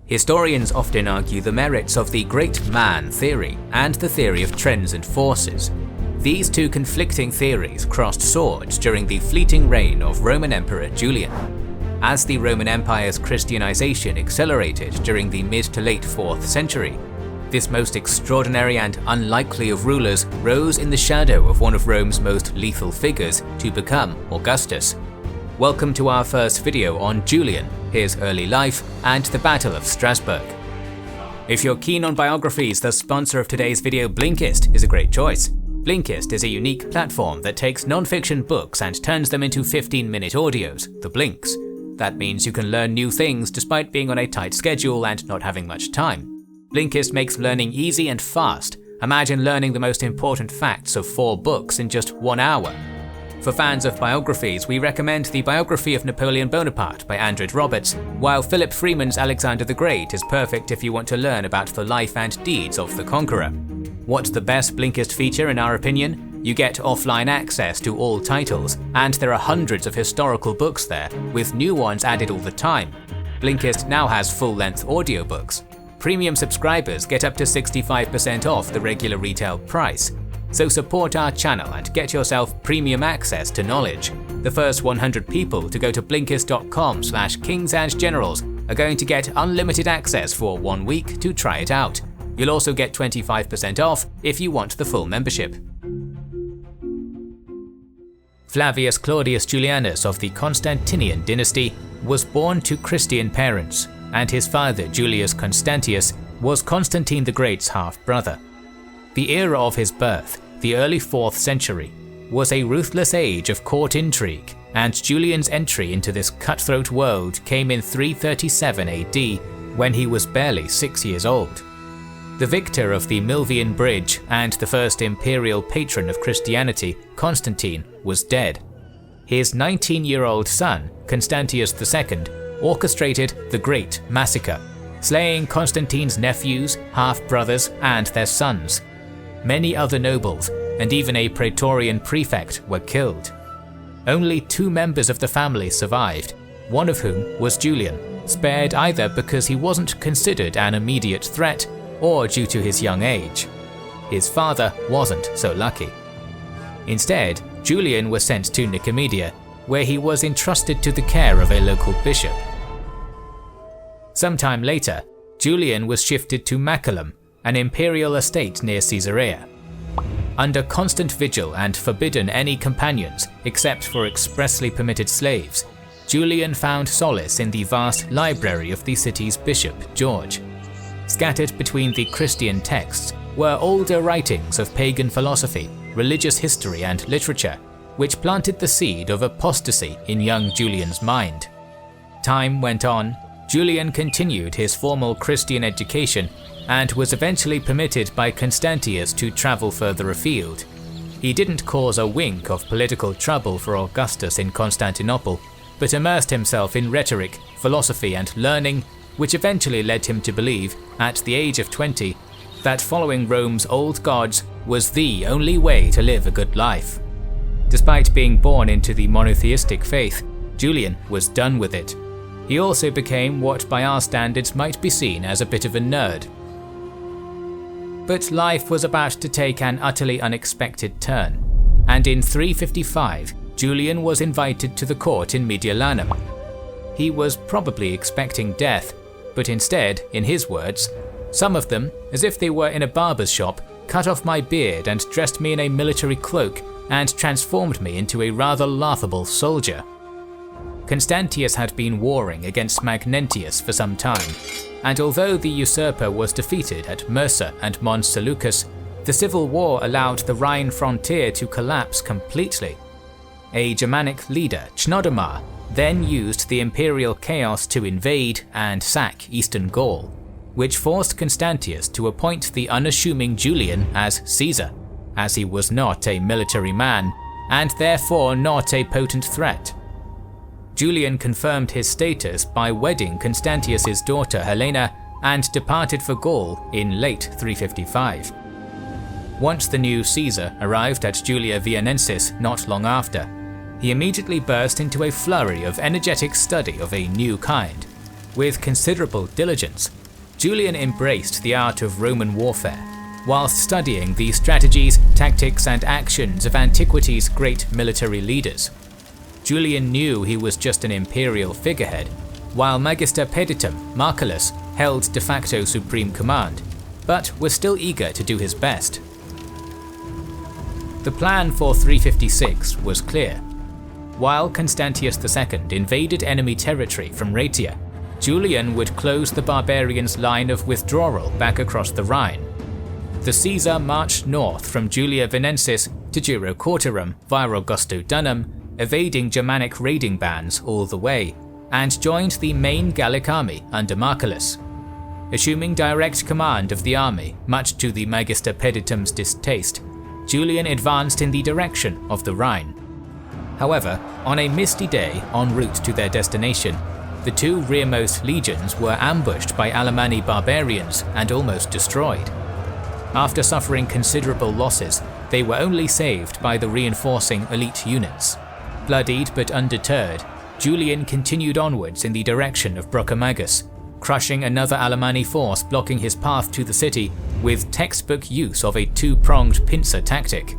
Historians often argue the merits of the great man theory and the theory of trends and forces. These two conflicting theories crossed swords during the fleeting reign of Roman Emperor Julian. As the Roman Empire's Christianization accelerated during the mid to late 4th century, this most extraordinary and unlikely of rulers rose in the shadow of one of Rome's most lethal figures to become Augustus. Welcome to our first video on Julian, his early life, and the Battle of Strasbourg. If you're keen on biographies, the sponsor of today's video, Blinkist, is a great choice. Blinkist is a unique platform that takes non-fiction books and turns them into 15-minute audios, the Blinks. That means you can learn new things despite being on a tight schedule and not having much time. Blinkist makes learning easy and fast. Imagine learning the most important facts of 4 books in just 1 hour. For fans of biographies, we recommend the biography of Napoleon Bonaparte by Andrew Roberts, while Philip Freeman's Alexander the Great is perfect if you want to learn about the life and deeds of the conqueror. What's the best Blinkist feature in our opinion? You get offline access to all titles, and there are hundreds of historical books there, with new ones added all the time. Blinkist now has full-length audiobooks. Premium subscribers get up to 65% off the regular retail price. So support our channel and get yourself premium access to knowledge. The first 100 people to go to blinkist.com/kingsandgenerals are going to get unlimited access for 1 week to try it out. You'll also get 25% off if you want the full membership. Flavius Claudius Julianus of the Constantinian dynasty was born to Christian parents, and his father Julius Constantius was Constantine the Great's half-brother. The era of his birth, the early 4th century, was a ruthless age of court intrigue, and Julian's entry into this cutthroat world came in 337 AD, when he was barely 6 years old. The victor of the Milvian Bridge and the first imperial patron of Christianity, Constantine, was dead. His 19-year-old son, Constantius II, orchestrated the Great Massacre, slaying Constantine's nephews, half-brothers, and their sons. Many other nobles, and even a praetorian prefect, were killed. Only 2 members of the family survived, one of whom was Julian, spared either because he wasn't considered an immediate threat or due to his young age. His father wasn't so lucky. Instead, Julian was sent to Nicomedia, where he was entrusted to the care of a local bishop. Sometime later, Julian was shifted to Maculum, an imperial estate near Caesarea. Under constant vigil and forbidden any companions except for expressly permitted slaves, Julian found solace in the vast library of the city's bishop, George. Scattered between the Christian texts were older writings of pagan philosophy, religious history and literature, which planted the seed of apostasy in young Julian's mind. Time went on. Julian continued his formal Christian education and was eventually permitted by Constantius to travel further afield. He didn't cause a wink of political trouble for Augustus in Constantinople, but immersed himself in rhetoric, philosophy and learning, which eventually led him to believe, at the age of 20, that following Rome's old gods was the only way to live a good life. Despite being born into the monotheistic faith, Julian was done with it. He also became what by our standards might be seen as a bit of a nerd. But life was about to take an utterly unexpected turn, and in 355, Julian was invited to the court in Mediolanum. He was probably expecting death, but instead, in his words, "Some of them, as if they were in a barber's shop, cut off my beard and dressed me in a military cloak and transformed me into a rather laughable soldier." Constantius had been warring against Magnentius for some time, and although the usurper was defeated at Mursa and Mons Seleucus, the civil war allowed the Rhine frontier to collapse completely. A Germanic leader, Chnodomar, then used the imperial chaos to invade and sack eastern Gaul, which forced Constantius to appoint the unassuming Julian as Caesar, as he was not a military man, and therefore not a potent threat. Julian confirmed his status by wedding Constantius's daughter Helena and departed for Gaul in late 355. Once the new Caesar arrived at Julia Vianensis not long after, he immediately burst into a flurry of energetic study of a new kind. With considerable diligence, Julian embraced the art of Roman warfare, whilst studying the strategies, tactics and actions of antiquity's great military leaders. Julian knew he was just an imperial figurehead, while Magister Peditum, Marcellus, held de facto supreme command, but was still eager to do his best. The plan for 356 was clear. While Constantius II invaded enemy territory from Raetia, Julian would close the barbarians' line of withdrawal back across the Rhine. The Caesar marched north from Julia Venensis to Duro Cortorum via Augusto Dunum, evading Germanic raiding bands all the way, and joined the main Gallic army under Marcellus. Assuming direct command of the army, much to the Magister Peditum's distaste, Julian advanced in the direction of the Rhine. However, on a misty day en route to their destination, the two rearmost legions were ambushed by Alemanni barbarians and almost destroyed. After suffering considerable losses, they were only saved by the reinforcing elite units. Bloodied but undeterred, Julian continued onwards in the direction of Broccomagus, crushing another Alemanni force blocking his path to the city with textbook use of a two-pronged pincer tactic.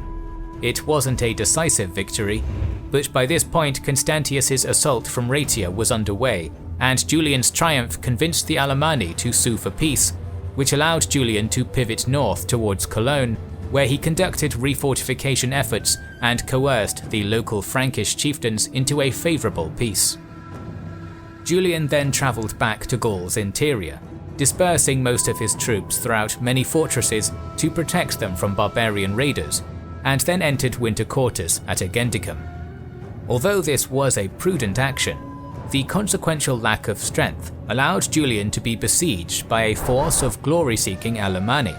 It wasn't a decisive victory, but by this point Constantius's assault from Raetia was underway, and Julian's triumph convinced the Alemanni to sue for peace, which allowed Julian to pivot north towards Cologne, where he conducted refortification efforts and coerced the local Frankish chieftains into a favourable peace. Julian then travelled back to Gaul's interior, dispersing most of his troops throughout many fortresses to protect them from barbarian raiders, and then entered winter quarters at Agendicum. Although this was a prudent action, the consequential lack of strength allowed Julian to be besieged by a force of glory-seeking Alemanni.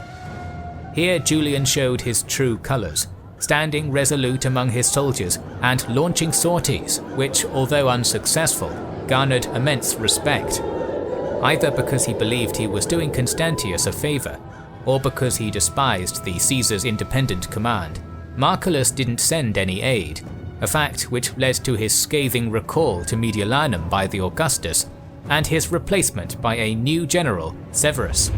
Here Julian showed his true colours, standing resolute among his soldiers and launching sorties which, although unsuccessful, garnered immense respect. Either because he believed he was doing Constantius a favour, or because he despised the Caesar's independent command, Marcellus didn't send any aid, a fact which led to his scathing recall to Mediolanum by the Augustus, and his replacement by a new general, Severus.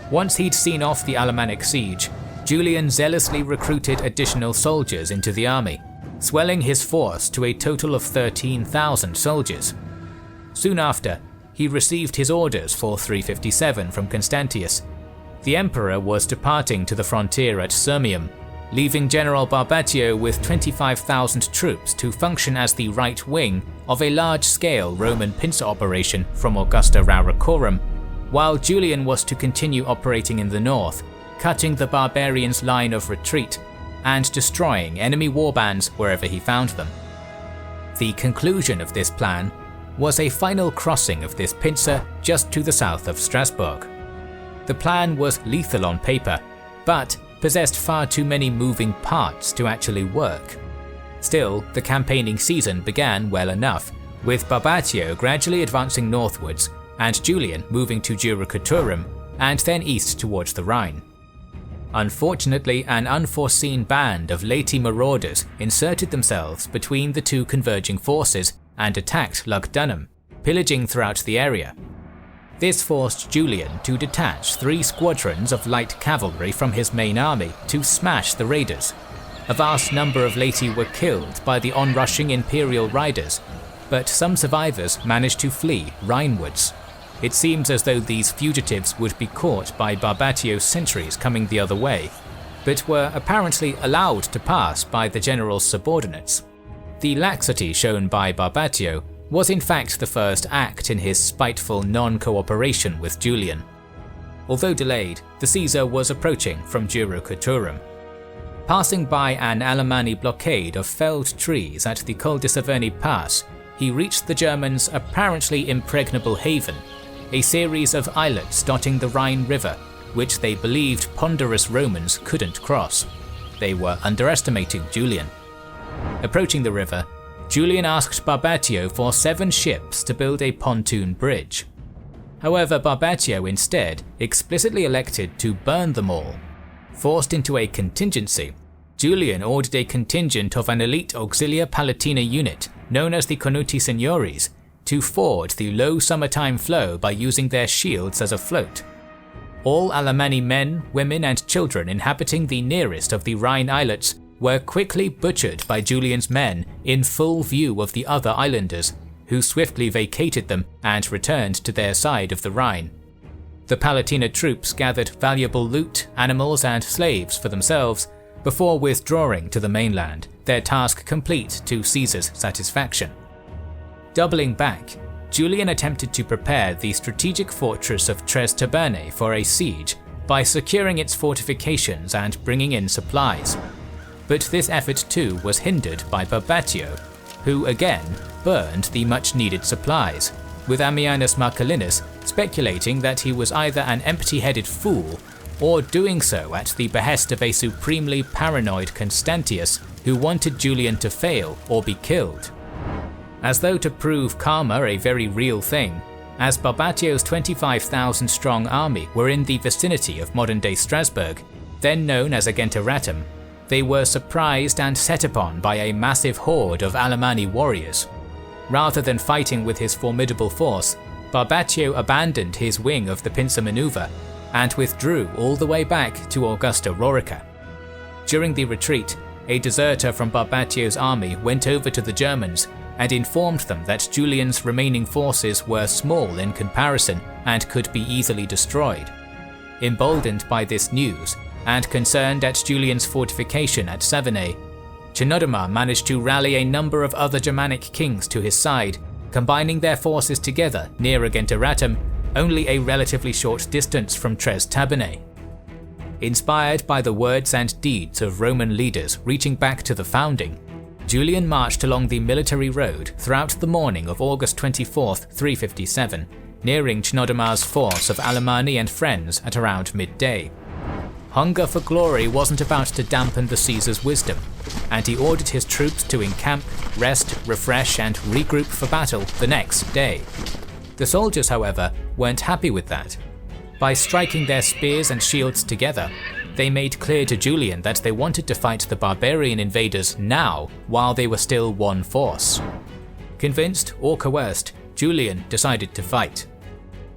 Once he'd seen off the Alemannic siege, Julian zealously recruited additional soldiers into the army, swelling his force to a total of 13,000 soldiers. Soon after, he received his orders for 357 from Constantius. The emperor was departing to the frontier at Sirmium, leaving General Barbatio with 25,000 troops to function as the right wing of a large-scale Roman pincer operation from Augusta Rauricorum, while Julian was to continue operating in the north, cutting the barbarians' line of retreat and destroying enemy warbands wherever he found them. The conclusion of this plan was a final crossing of this pincer just to the south of Strasbourg. The plan was lethal on paper, but possessed far too many moving parts to actually work. Still, the campaigning season began well enough, with Barbatio gradually advancing northwards and Julian moving to Juracutorum and then east towards the Rhine. Unfortunately, an unforeseen band of Laeti marauders inserted themselves between the two converging forces and attacked Lugdunum, pillaging throughout the area. This forced Julian to detach 3 squadrons of light cavalry from his main army to smash the raiders. A vast number of Laeti were killed by the onrushing imperial riders, but some survivors managed to flee Rhinewards. It seems as though these fugitives would be caught by Barbatio's sentries coming the other way, but were apparently allowed to pass by the general's subordinates. The laxity shown by Barbatio was in fact the first act in his spiteful non-cooperation with Julian. Although delayed, the Caesar was approaching from Juracutorum. Passing by an Alemanni blockade of felled trees at the Col de Saverni Pass, he reached the Germans' apparently impregnable haven, a series of islets dotting the Rhine River, which they believed ponderous Romans couldn't cross. They were underestimating Julian. Approaching the river, Julian asked Barbatio for 7 ships to build a pontoon bridge. However, Barbatio instead explicitly elected to burn them all. Forced into a contingency, Julian ordered a contingent of an elite Auxilia Palatina unit, known as the Conuti Signores, to ford the low summertime flow by using their shields as a float. All Alemanni men, women and children inhabiting the nearest of the Rhine islets were quickly butchered by Julian's men in full view of the other islanders, who swiftly vacated them and returned to their side of the Rhine. The Palatina troops gathered valuable loot, animals and slaves for themselves before withdrawing to the mainland, their task complete to Caesar's satisfaction. Doubling back, Julian attempted to prepare the strategic fortress of Tres Tabernae for a siege by securing its fortifications and bringing in supplies. But this effort too was hindered by Barbatio, who again burned the much-needed supplies, with Ammianus Marcellinus speculating that he was either an empty-headed fool or doing so at the behest of a supremely paranoid Constantius who wanted Julian to fail or be killed. As though to prove karma a very real thing, as Barbatio's 25,000-strong army were in the vicinity of modern-day Strasbourg, then known as Agenteratum, they were surprised and set upon by a massive horde of Alemanni warriors. Rather than fighting with his formidable force, Barbatio abandoned his wing of the pincer maneuver and withdrew all the way back to Augusta Raurica. During the retreat, a deserter from Barbatio's army went over to the Germans and informed them that Julian's remaining forces were small in comparison and could be easily destroyed. Emboldened by this news, and concerned at Julian's fortification at Savinae, Chnodomar managed to rally a number of other Germanic kings to his side, combining their forces together near Agenteratum, only a relatively short distance from Tres Tabernae. Inspired by the words and deeds of Roman leaders reaching back to the founding, Julian marched along the military road throughout the morning of August 24, 357, nearing Chnodomar's force of Alemanni and friends at around midday. Hunger for glory wasn't about to dampen the Caesar's wisdom, and he ordered his troops to encamp, rest, refresh and regroup for battle the next day. The soldiers, however, weren't happy with that. By striking their spears and shields together, they made clear to Julian that they wanted to fight the barbarian invaders now while they were still one force. Convinced or coerced, Julian decided to fight.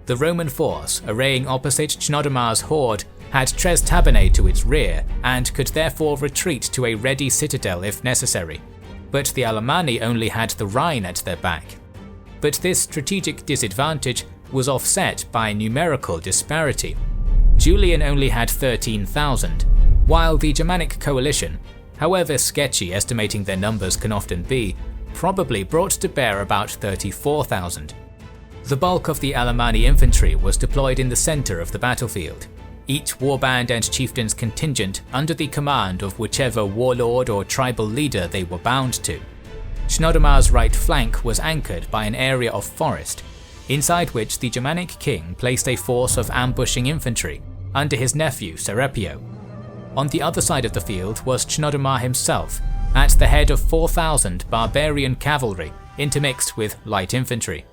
The Roman force, arraying opposite Chnodomar's horde, had Tres Tabernae to its rear and could therefore retreat to a ready citadel if necessary, but the Alemanni only had the Rhine at their back. But this strategic disadvantage was offset by numerical disparity. Julian only had 13,000, while the Germanic coalition, however sketchy estimating their numbers can often be, probably brought to bear about 34,000. The bulk of the Alemanni infantry was deployed in the center of the battlefield, each warband and chieftain's contingent under the command of whichever warlord or tribal leader they were bound to. Chnodomar's right flank was anchored by an area of forest, inside which the Germanic king placed a force of ambushing infantry under his nephew Serapio. On the other side of the field was Chnodomar himself, at the head of 4,000 barbarian cavalry intermixed with light infantry.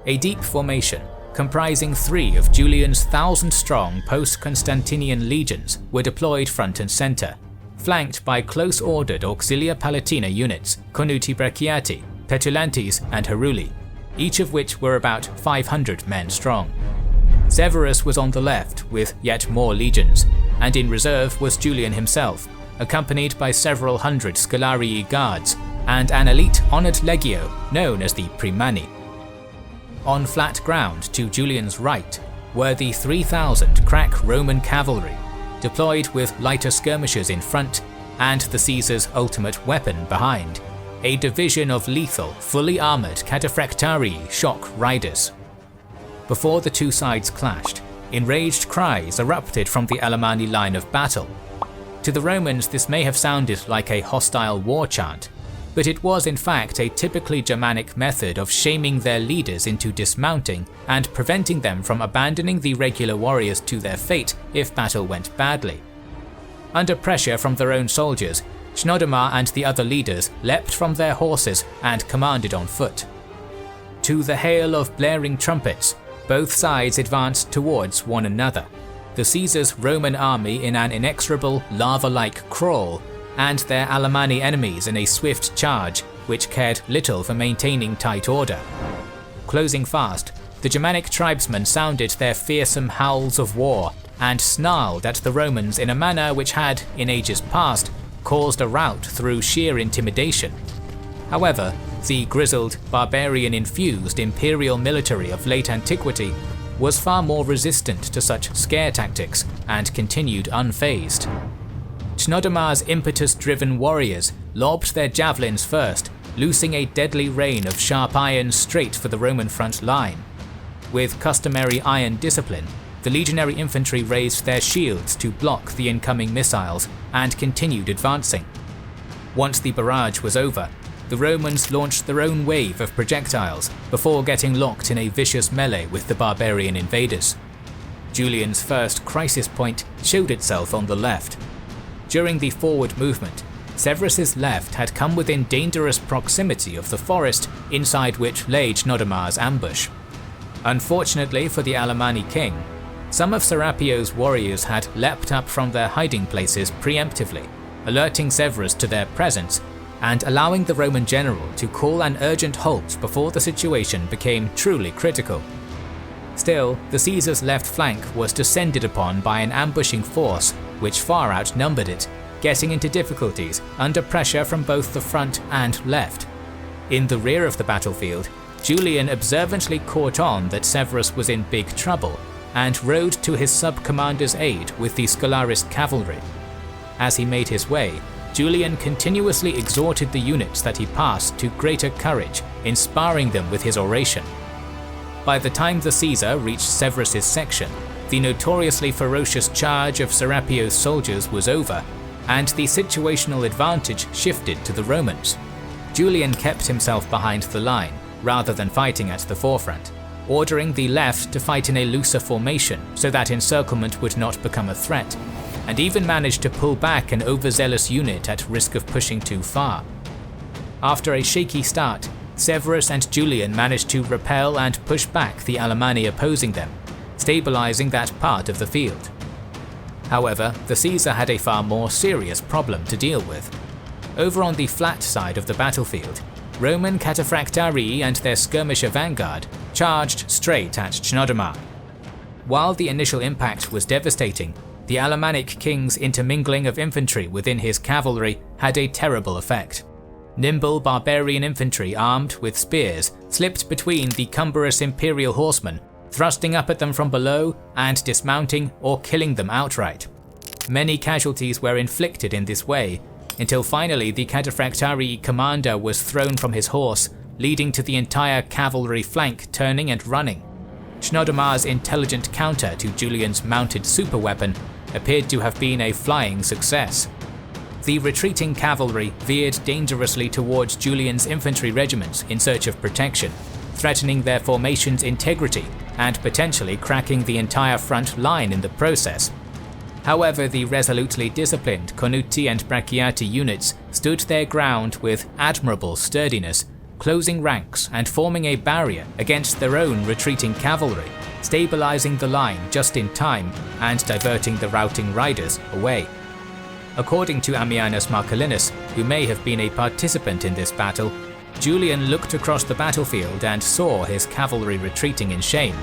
A deep formation, comprising 3 of Julian's 1,000-strong post-Constantinian legions, were deployed front and center, flanked by close-ordered Auxilia Palatina units, Conuti Brachiati, Petulantes and Heruli, each of which were about 500 men strong. Severus was on the left with yet more legions, and in reserve was Julian himself, accompanied by several hundred Scholarii guards and an elite honoured legio known as the Primani. On flat ground to Julian's right were the 3,000 crack Roman cavalry, deployed with lighter skirmishers in front and the Caesar's ultimate weapon behind, a division of lethal, fully armoured cataphractarii shock riders. Before the two sides clashed, enraged cries erupted from the Alemanni line of battle. To the Romans this may have sounded like a hostile war chant, but it was in fact a typically Germanic method of shaming their leaders into dismounting and preventing them from abandoning the regular warriors to their fate if battle went badly. Under pressure from their own soldiers, Chnodomar and the other leaders leapt from their horses and commanded on foot. To the hail of blaring trumpets, both sides advanced towards one another, the Caesar's Roman army in an inexorable lava-like crawl, and their Alemanni enemies in a swift charge which cared little for maintaining tight order. Closing fast, the Germanic tribesmen sounded their fearsome howls of war and snarled at the Romans in a manner which had, in ages past, caused a rout through sheer intimidation. However, the grizzled, barbarian-infused imperial military of late antiquity was far more resistant to such scare tactics and continued unfazed. Chnodomar's impetus-driven warriors lobbed their javelins first, loosing a deadly rain of sharp iron straight for the Roman front line. With customary iron discipline, the legionary infantry raised their shields to block the incoming missiles and continued advancing. Once the barrage was over, the Romans launched their own wave of projectiles before getting locked in a vicious melee with the barbarian invaders. Julian's first crisis point showed itself on the left. During the forward movement, Severus's left had come within dangerous proximity of the forest inside which lay Chnodomar's ambush. Unfortunately for the Alemanni king, some of Serapio's warriors had leapt up from their hiding places preemptively, alerting Severus to their presence and allowing the Roman general to call an urgent halt before the situation became truly critical. Still, the Caesar's left flank was descended upon by an ambushing force which far outnumbered it, getting into difficulties under pressure from both the front and left. In the rear of the battlefield, Julian observantly caught on that Severus was in big trouble and rode to his sub-commander's aid with the Scholarist cavalry. As he made his way, Julian continuously exhorted the units that he passed to greater courage, inspiring them with his oration. By the time the Caesar reached Severus's section, the notoriously ferocious charge of Serapio's soldiers was over, and the situational advantage shifted to the Romans. Julian kept himself behind the line, rather than fighting at the forefront, ordering the left to fight in a looser formation so that encirclement would not become a threat, and even managed to pull back an overzealous unit at risk of pushing too far. After a shaky start, Severus and Julian managed to repel and push back the Alemanni opposing them, stabilizing that part of the field. However, the Caesar had a far more serious problem to deal with. Over on the flat side of the battlefield, Roman cataphractarii and their skirmisher vanguard charged straight at Chnodomar. While the initial impact was devastating, the Alemannic king's intermingling of infantry within his cavalry had a terrible effect. Nimble barbarian infantry armed with spears slipped between the cumbrous imperial horsemen, thrusting up at them from below and dismounting or killing them outright. Many casualties were inflicted in this way, until finally the cataphractarii commander was thrown from his horse, leading to the entire cavalry flank turning and running. Chnodomar's intelligent counter to Julian's mounted superweapon appeared to have been a flying success. The retreating cavalry veered dangerously towards Julian's infantry regiments in search of protection, threatening their formation's integrity and potentially cracking the entire front line in the process. However, the resolutely disciplined Conuti and Bracciati units stood their ground with admirable sturdiness, closing ranks and forming a barrier against their own retreating cavalry, stabilizing the line just in time and diverting the routing riders away. According to Ammianus Marcellinus, who may have been a participant in this battle, Julian looked across the battlefield and saw his cavalry retreating in shame.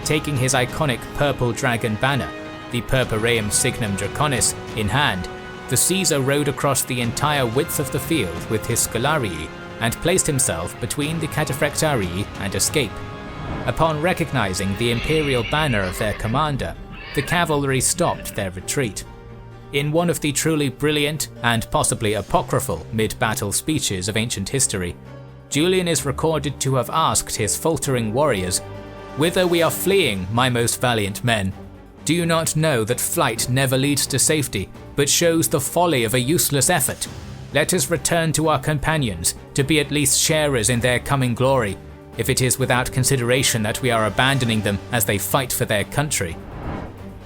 Taking his iconic purple dragon banner, the Purpureum Signum Draconis, in hand, the Caesar rode across the entire width of the field with his Scholarii and placed himself between the cataphractarii and escape. Upon recognizing the imperial banner of their commander, the cavalry stopped their retreat. In one of the truly brilliant and possibly apocryphal mid-battle speeches of ancient history, Julian is recorded to have asked his faltering warriors, "Whither we are fleeing, my most valiant men? Do you not know that flight never leads to safety, but shows the folly of a useless effort? Let us return to our companions, to be at least sharers in their coming glory, if it is without consideration that we are abandoning them as they fight for their country."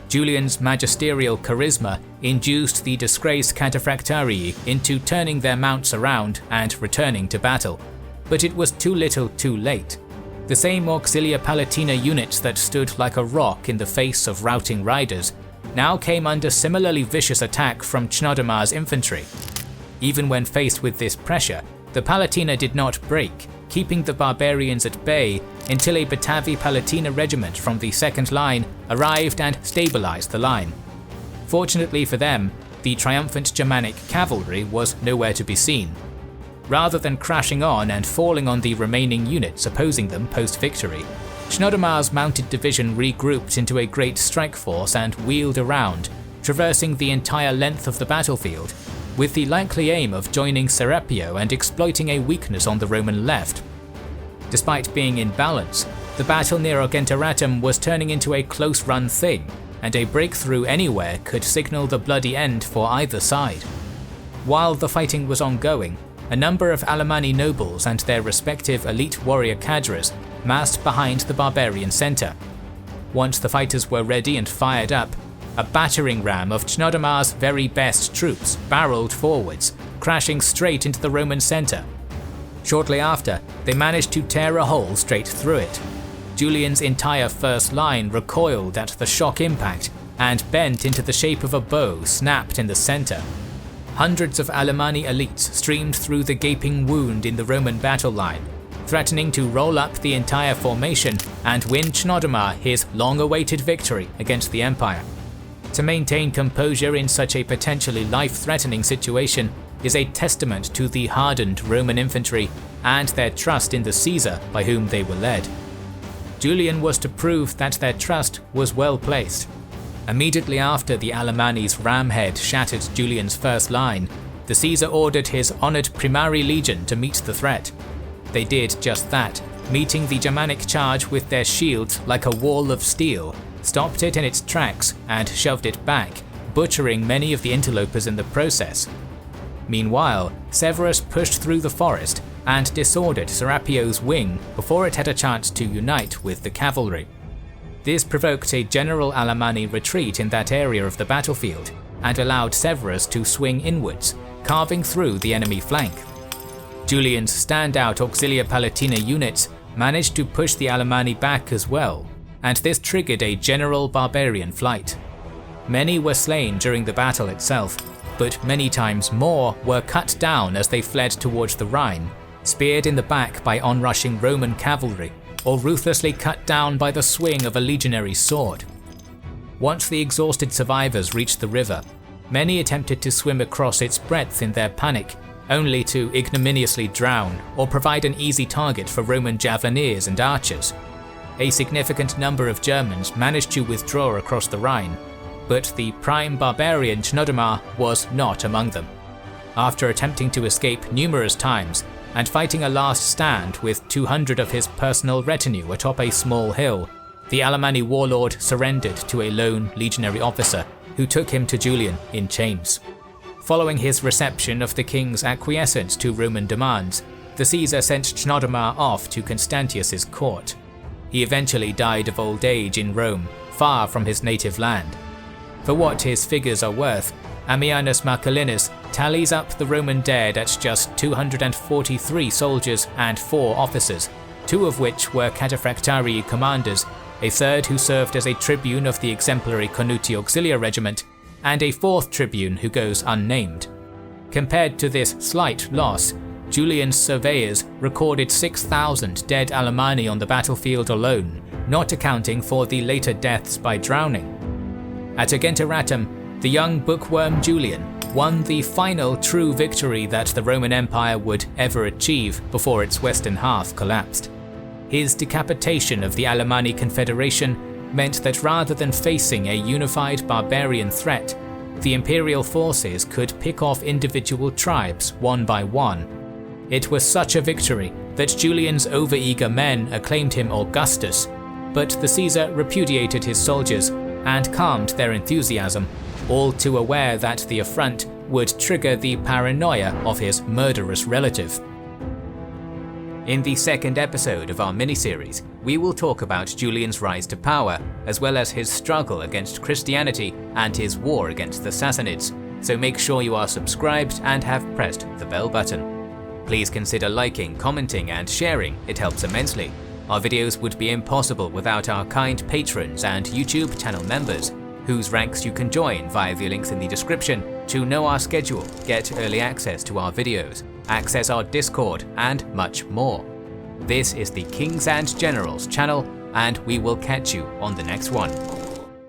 Julian's magisterial charisma induced the disgraced cataphractarii into turning their mounts around and returning to battle, but it was too little too late. The same Auxilia Palatina units that stood like a rock in the face of routing riders now came under similarly vicious attack from Chnodomar's infantry. Even when faced with this pressure, the Palatina did not break, keeping the barbarians at bay until a Batavi Palatina regiment from the second line arrived and stabilized the line. Fortunately for them, the triumphant Germanic cavalry was nowhere to be seen. Rather than crashing on and falling on the remaining units opposing them post-victory, Chnodomar's mounted division regrouped into a great strike force and wheeled around, traversing the entire length of the battlefield, with the likely aim of joining Serapio and exploiting a weakness on the Roman left. Despite being in balance, the battle near Argentoratum was turning into a close-run thing, and a breakthrough anywhere could signal the bloody end for either side. While the fighting was ongoing, a number of Alemanni nobles and their respective elite warrior cadres massed behind the barbarian centre. Once the fighters were ready and fired up, a battering ram of Chnodomar's very best troops barreled forwards, crashing straight into the Roman centre. Shortly after, they managed to tear a hole straight through it. Julian's entire first line recoiled at the shock impact and bent into the shape of a bow snapped in the centre. Hundreds of Alemanni elites streamed through the gaping wound in the Roman battle line, threatening to roll up the entire formation and win Chnodomar his long-awaited victory against the Empire. To maintain composure in such a potentially life-threatening situation is a testament to the hardened Roman infantry and their trust in the Caesar by whom they were led. Julian was to prove that their trust was well placed. Immediately after the Alemanni's ramhead shattered Julian's first line, the Caesar ordered his honoured Primari Legion to meet the threat. They did just that, meeting the Germanic charge with their shields like a wall of steel, stopped it in its tracks and shoved it back, butchering many of the interlopers in the process. Meanwhile, Severus pushed through the forest and disordered Serapio's wing before it had a chance to unite with the cavalry. This provoked a general Alemanni retreat in that area of the battlefield and allowed Severus to swing inwards, carving through the enemy flank. Julian's standout Auxilia Palatina units managed to push the Alemanni back as well, and this triggered a general barbarian flight. Many were slain during the battle itself, but many times more were cut down as they fled towards the Rhine, speared in the back by onrushing Roman cavalry, or ruthlessly cut down by the swing of a legionary's sword. Once the exhausted survivors reached the river, many attempted to swim across its breadth in their panic, only to ignominiously drown or provide an easy target for Roman javeliniers and archers. A significant number of Germans managed to withdraw across the Rhine, but the prime barbarian Chnodomar was not among them. After attempting to escape numerous times, and fighting a last stand with 200 of his personal retinue atop a small hill, the Alemanni warlord surrendered to a lone legionary officer who took him to Julian in chains. Following his reception of the king's acquiescence to Roman demands, the Caesar sent Chnodomar off to Constantius's court. He eventually died of old age in Rome, far from his native land. For what his figures are worth, Ammianus Marcellinus tallies up the Roman dead at just 243 soldiers and 4 officers, 2 of which were cataphractarii commanders, a third who served as a tribune of the exemplary Conuti Auxilia regiment, and a 4th tribune who goes unnamed. Compared to this slight loss, Julian's surveyors recorded 6,000 dead Alemanni on the battlefield alone, not accounting for the later deaths by drowning. At Argentoratum, the young bookworm Julian won the final true victory that the Roman Empire would ever achieve before its western half collapsed. His decapitation of the Alemanni Confederation meant that rather than facing a unified barbarian threat, the imperial forces could pick off individual tribes one by one. It was such a victory that Julian's overeager men acclaimed him Augustus, but the Caesar repudiated his soldiers and calmed their enthusiasm, all too aware that the affront would trigger the paranoia of his murderous relative. In the second episode of our miniseries, we will talk about Julian's rise to power, as well as his struggle against Christianity and his war against the Sassanids, so make sure you are subscribed and have pressed the bell button. Please consider liking, commenting and sharing, it helps immensely. Our videos would be impossible without our kind patrons and YouTube channel members, whose ranks you can join via the links in the description to know our schedule, get early access to our videos, access our Discord, and much more. This is the Kings and Generals channel, and we will catch you on the next one.